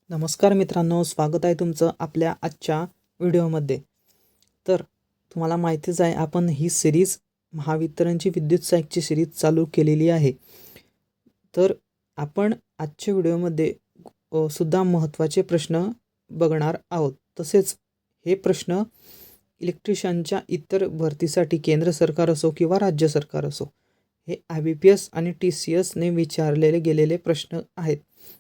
नमस्कार मित्रांनो, स्वागत आहे तुमचं आपल्या आजच्या व्हिडिओमध्ये. तर तुम्हाला माहितीच आहे, आपण ही सिरीज महावितरणची विद्युत सहाय्यची सिरीज चालू केलेली आहे. तर आपण आजच्या व्हिडिओमध्ये सुद्धा महत्त्वाचे प्रश्न बघणार आहोत. तसेच हे प्रश्न इलेक्ट्रिशियनच्या इतर भरतीसाठी केंद्र सरकार असो किंवा राज्य सरकार असो, हे IBPS आणि TCSने विचारलेले गेलेले प्रश्न आहेत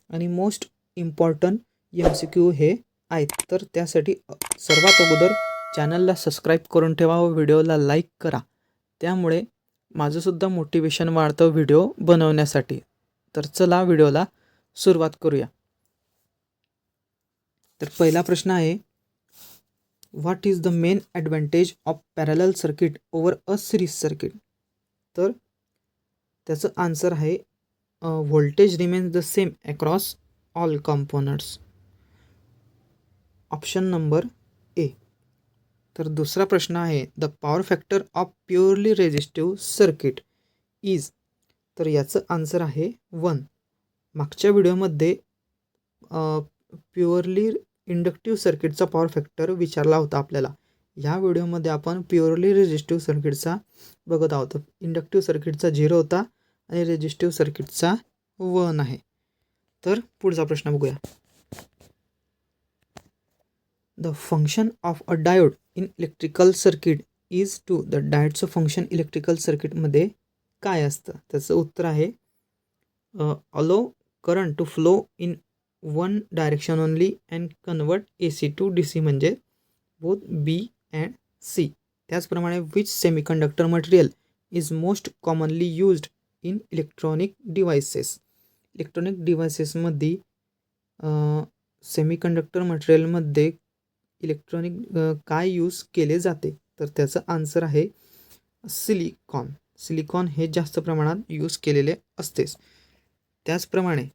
आणि मोस्ट इम्पॉर्टंट MCQ हे आहेत. तर त्यासाठी सर्वात अगोदर चॅनलला सबस्क्राईब करून ठेवा व व्हिडिओला लाईक करा. त्यामुळे माझंसुद्धा मोटिवेशन वाढतं व्हिडिओ बनवण्यासाठी. तर चला व्हिडिओला सुरुवात करूया. तर पहिला प्रश्न आहे, what is the main advantage of parallel circuit over a series circuit? तर त्याचं आन्सर आहे, voltage remains the same across all components. Option number A. तर दुसरा प्रश्न आहे, the power factor of purely resistive circuit is. तर याचं answer आहे 1. मागच्या व्हिडिओमध्ये प्युअरली इंडक्टिव्ह सर्किटचा पॉवर फॅक्टर विचारला होता आपल्याला. ह्या व्हिडिओमध्ये आपण प्युअरली रेझिस्टिव्ह सर्किटचा बघत आहोत. इंडक्टिव्ह सर्किटचा 0 होता आणि रेझिस्टिव्ह सर्किटचा 1 आहे. तर पुढचा प्रश्न बघूया. The function of a diode in electrical circuit is to. The डायोडचं फंक्शन इलेक्ट्रिकल सर्किटमध्ये काय असतं? त्याचं उत्तर आहे, allow current to flow in one direction only and convert AC to DC, म्हणजे बोथ B अँड C. त्याचप्रमाणे which semiconductor material is most commonly used in electronic devices. Electronic डिव्हायसेसमध्ये सेमीकंडक्टर मटेरियलमध्ये इलेक्ट्रॉनिक काय यूज केले जाते? तर त्याचं answer आहे सिलिकॉन. सिलिकॉन हे जास्त प्रमाणात यूज केलेले असतेच. त्याचप्रमाणे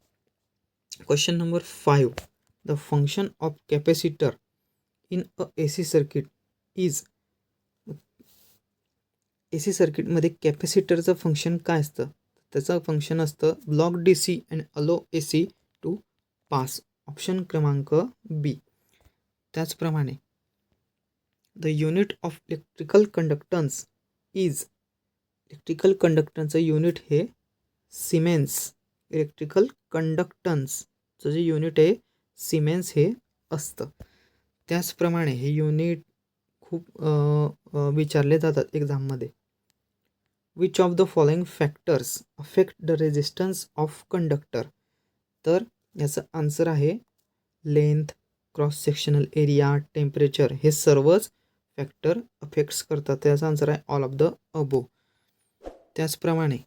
question number 5, the function of capacitor in a AC circuit is. AC सर्किटमध्ये कॅपॅसिटरचं फंक्शन काय असतं? त्याचं फंक्शन असतं block DC and allow AC to pass. Option क्रमांक बी. त्याचप्रमाणे the unit of electrical conductance is. Electrical कंडक्टन्सचं युनिट हे सिमेन्स. इलेक्ट्रिकल कंडक्टन्सचं जे युनिट आहे सिमेन्स हे असतं. त्याचप्रमाणे हे युनिट खूप विचारले जातात एक्झाममध्ये. Which of the following factors affect the resistance of conductor? तर याचं आन्सर आहे length, cross sectional area, temperature, हे सर्वच फॅक्टर अफेक्ट्स करतात. त्याचा आन्सर आहे ऑल ऑफ द अबो. त्याचप्रमाणे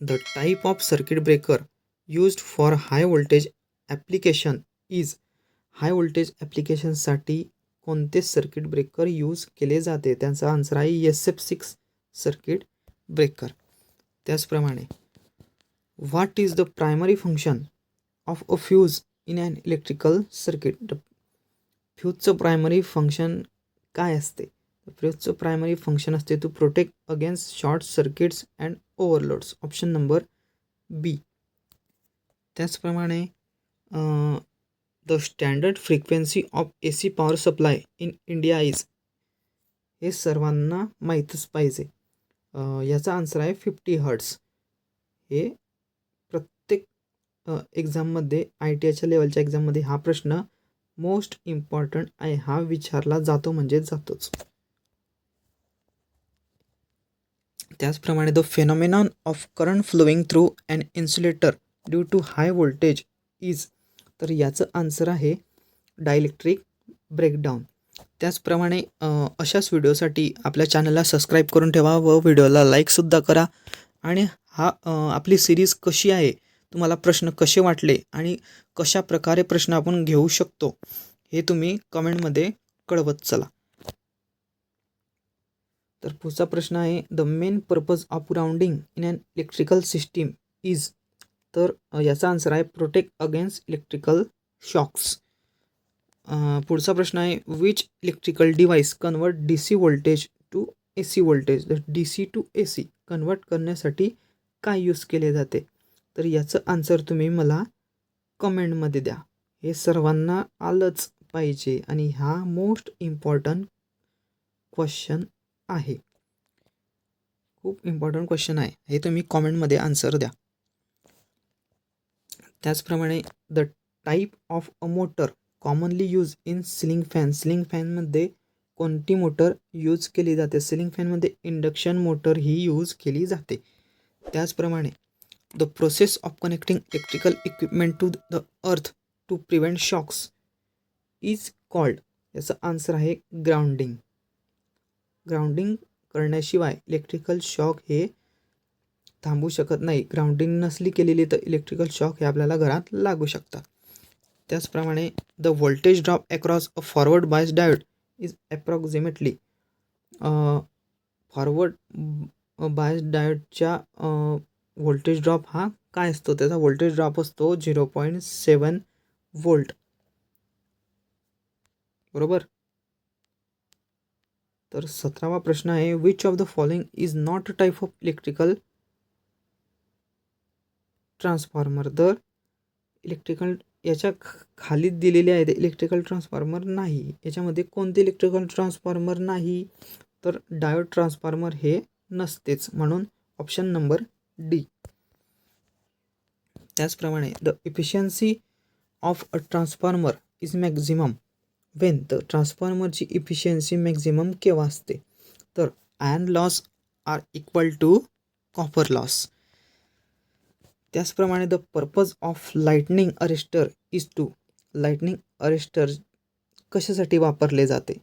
the type of circuit breaker used for high voltage application is. High voltage ॲप्लिकेशनसाठी कोणते सर्किट ब्रेकर यूज केले जाते? त्यांचा आन्सर आहे SF6 सर्किट ब्रेकर. त्याचप्रमाणे what is the primary function of a fuse in an electrical circuit? फ्यूजचं primary function काय असते? फ्यूजचं प्रायमरी फंक्शन असते to protect against short circuits and overloads. Option number B. त्याचप्रमाणे the standard frequency of AC power supply in India is. हे सर्वांना माहीतच पाहिजे. याचा आन्सर आहे 50 हर्ट्स. हे प्रत्येक एक्झाममध्ये ITIच्या लेवलच्या एक्झाममध्ये हा प्रश्न मोस्ट इम्पॉर्टंट आहे. हा विचारला जातो म्हणजे जातोच. त्याचप्रमाणे the phenomenon of current flowing through an insulator due to high voltage is. तर याचं आन्सर आहे डायलेक्ट्रिक ब्रेकडाऊन. त्याचप्रमाणे अशाच व्हिडिओसाठी आपल्या चॅनलला सबस्क्राईब करून ठेवा व व्हिडिओला लाईकसुद्धा करा. आणि आपली सिरीज कशी आहे, तुम्हाला प्रश्न कसे वाटले आणि कशा प्रकारे प्रश्न आपण घेऊ शकतो हे तुम्ही कमेंटमध्ये कळवत चला. तर पुढचा प्रश्न आहे, the main purpose of grounding in an electrical system is. तर याचा आन्सर आहे प्रोटेक्ट अगेन्स्ट इलेक्ट्रिकल शॉक्स. पुढचा प्रश्न आहे, which electrical device convert DC voltage to AC voltage. DC to AC convert करण्यासाठी काय यूज केले जाते? तर याचं आन्सर तुम्ही मला कमेंटमध्ये द्या. हे सर्वांना आलंच पाहिजे आणि हा मोस्ट इम्पॉर्टंट क्वेश्चन आहे. खूप इम्पॉर्टंट क्वेश्चन आहे. हे तुम्ही कॉमेंटमध्ये आन्सर द्या. त्याचप्रमाणे the type of a motor commonly use in ceiling fan. Ceiling फॅनमध्ये कोणती मोटर यूज केली जाते? सिलिंग फॅनमध्ये इंडक्शन मोटर ही यूज केली जाते. त्याचप्रमाणे the process of connecting electrical equipment to the earth to prevent shocks is called. याचा आन्सर आहे ग्राउंडिंग. ग्राउंडिंग करण्याशिवाय इलेक्ट्रिकल शॉक हे थांबू शकत नाही. ग्राउंडिंग नसली केलेली तर इलेक्ट्रिकल शॉक हे आपल्याला घरात लागू शकतात. त्याचप्रमाणे the voltage drop across a forward bias diode is approximately. Forward bias डायोडच्या व्होल्टेज ड्रॉप हा काय असतो? त्याचा व्होल्टेज ड्रॉप असतो 0.7 वोल्ट. बरोबर. तर 17वा प्रश्न आहे which of the following is not a type of electrical transformer. तर इलेक्ट्रिकल याच्या खाली दिलेले आहे ते इलेक्ट्रिकल ट्रान्सफॉर्मर नाही. याच्यामध्ये कोणते इलेक्ट्रिकल ट्रान्सफॉर्मर नाही? तर डायोड ट्रान्सफॉर्मर हे नसतेच, म्हणून ऑप्शन नंबर डी. त्याचप्रमाणे the efficiency of a transformer is maximum when. तर ट्रान्सफॉर्मरची इफिशियन्सी मॅक्झिमम केव्हा असते? तर iron loss are equal to copper loss. त्याचप्रमाणे the purpose of lightning arrester is to. Lightning arrester कशासाठी वापरले जाते?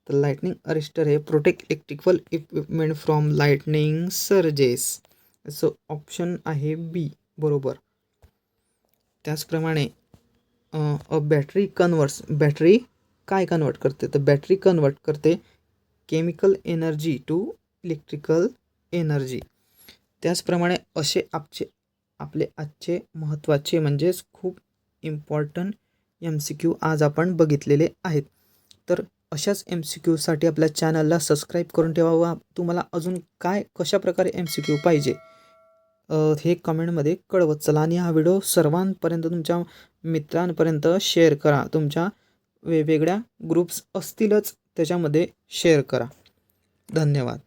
तर लाइटनिंग अरेस्टर हे protect electrical equipment from lightning surges. असं ऑप्शन आहे बी बरोबर. त्याचप्रमाणे बॅटरी कन्वर्ट्स. बॅटरी काय कन्वर्ट करते? तर बॅटरी कन्वर्ट करते chemical energy to electrical energy. त्याचप्रमाणे असे आपले आजचे महत्त्वाचे म्हणजेच खूप इम्पॉर्टंट MCQ आज आपण बघितलेले आहेत. तर अशाच MCQसाठी आपल्या चॅनलला सबस्क्राईब करून ठेवा. तुम्हाला अजून काय कशाप्रकारे MCQ पाहिजे हे कमेंटमध्ये कळवत चला. आणि हा व्हिडिओ सर्वांपर्यंत तुमच्या मित्रांपर्यंत शेअर करा. तुमच्या वेगवेगळ्या ग्रुप्स असतीलच त्याच्यामध्ये शेअर करा. धन्यवाद.